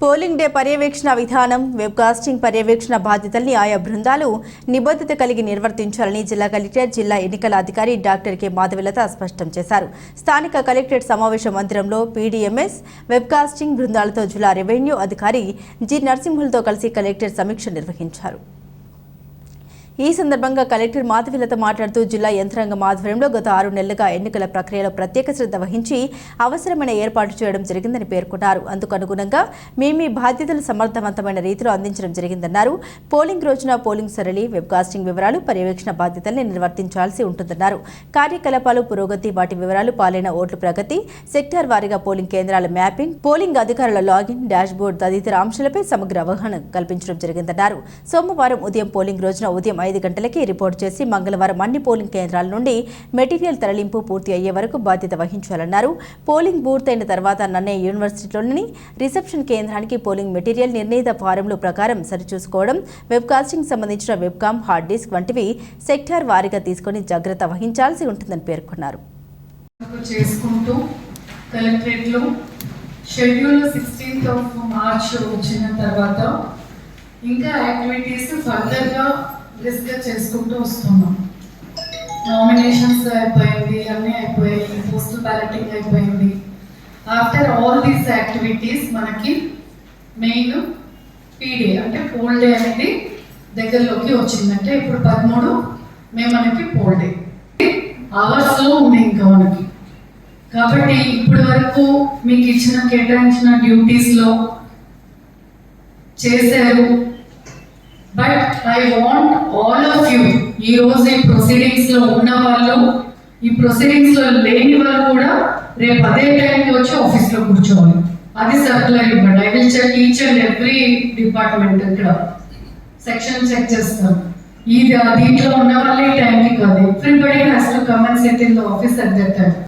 Polling day పర్యవేక్షణ విధానం, webcasting పర్యవేక్షణ బాధ్యతల్ని ఆయా బృందాలు నిబద్ధత కలిగి నిర్వర్తించాలని జిల్లా కలెక్టర్, జిల్లా ఎన్నికల అధికారి డాక్టర్ కె మాధవిలత స్పష్టం చేశారు. స్థానిక కలెక్టరేట్ సమావేశ మందిరంలో పీడీఎంఎస్, వెబ్కాస్టింగ్ బృందాలతో జిల్లా రెవెన్యూ అధికారి జి నరసింహులతో కలిసి కలెక్టర్ సమీక్ష నిర్వహించారు. ఈ సందర్భంగా కలెక్టర్ మాధవిలత మాట్లాడుతూ జిల్లా యంత్రాంగం ఆధ్వర్యంలో గత 6 నెలలుగా ఎన్నికల ప్రక్రియలో ప్రత్యేక శ్రద్ధ వహించి అవసరమైన ఏర్పాటు చేయడం జరిగిందని పేర్కొన్నారు. అందుకు అనుగుణంగా మీ బాధ్యతలు సమర్థవంతమైన రీతిలో అందించడం జరిగిందన్నారు. పోలింగ్ రోజున పోలింగ్ సరళి, వెబ్కాస్టింగ్ వివరాలు, పర్యవేక్షణ బాధ్యతల్ని నిర్వర్తించాల్సి ఉంటుందన్నారు. కార్యకలాపాలు పురోగతి, వాటి వివరాలు, పాలైన ఓట్ల ప్రగతి, సెక్టార్ వారీగా పోలింగ్ కేంద్రాల మ్యాపింగ్, పోలింగ్ అధికారుల లాగిన్, డాష్బోర్డ్ తదితర అంశాలపై సమగ్ర అవగాహన కల్పించడం జరిగిందన్నారు. సోమవారం ఉదయం పోలింగ్ రోజున ఉదయం 5 గంటలకి రిపోర్ట్ చేసి మంగళవారం అన్ని పోలింగ్ కేంద్రాల నుండి మెటీరియల్ తరలింపు పూర్తి అయ్యే వరకు బాధ్యత వహించాలన్నారు. పోలింగ్ పూర్తయిన తర్వాత నన్నే యూనివర్సిటీలోని రిసెప్షన్ కేంద్రానికి పోలింగ్ మెటీరియల్ నిర్ణీత ఫారంల ప్రకారం సరిచూసుకోవడం, వెబ్కాస్టింగ్ సంబంధించిన వెబ్కామ్, హార్డ్ డిస్క్ వంటివి సెక్టార్ వారీగా తీసుకుని జాగ్రత్త వహించాల్సి ఉంటుందని పేర్కొన్నారు. ఇంకా యాక్టివిటీస్ ఫర్దర్గా డిస్కస్ చేసుకుంటూ వస్తున్నాం. నామినేషన్స్ అయిపోయింది, అన్నీ అయిపోయాయి, పోస్టల్ బ్యాలెటింగ్ అయిపోయింది. ఆఫ్టర్ ఆల్ దీస్ యాక్టివిటీస్ మనకి మెయిన్ పీడే అంటే పోల్ డే అనేది దగ్గరలోకి వచ్చిందంటే ఇప్పుడు 13 మనకి పోల్ డే అవర్స్లో ఉంది ఇంకా మనకి. కాబట్టి ఇప్పటి వరకు మీకు కేటాయించిన డ్యూటీస్లో చేశారు. But I want all of you, ఈ రోజు ఈ ప్రొసీడింగ్స్ లో ఉన్న వాళ్ళు, ఈ ప్రొసీడింగ్స్ లో లేని వాళ్ళు కూడా రేపు అదే టైంకి వచ్చి ఆఫీస్ లో కూర్చోవాలి. అది సర్కులర్ ఇవ్వండి. I will check each and every department. ఇక్కడ సెక్షన్ చెక్ చేస్తాం. దీంట్లో ఉన్న వాళ్ళే టైంకి కాదు. Everybody has to come and sit in the office at that time.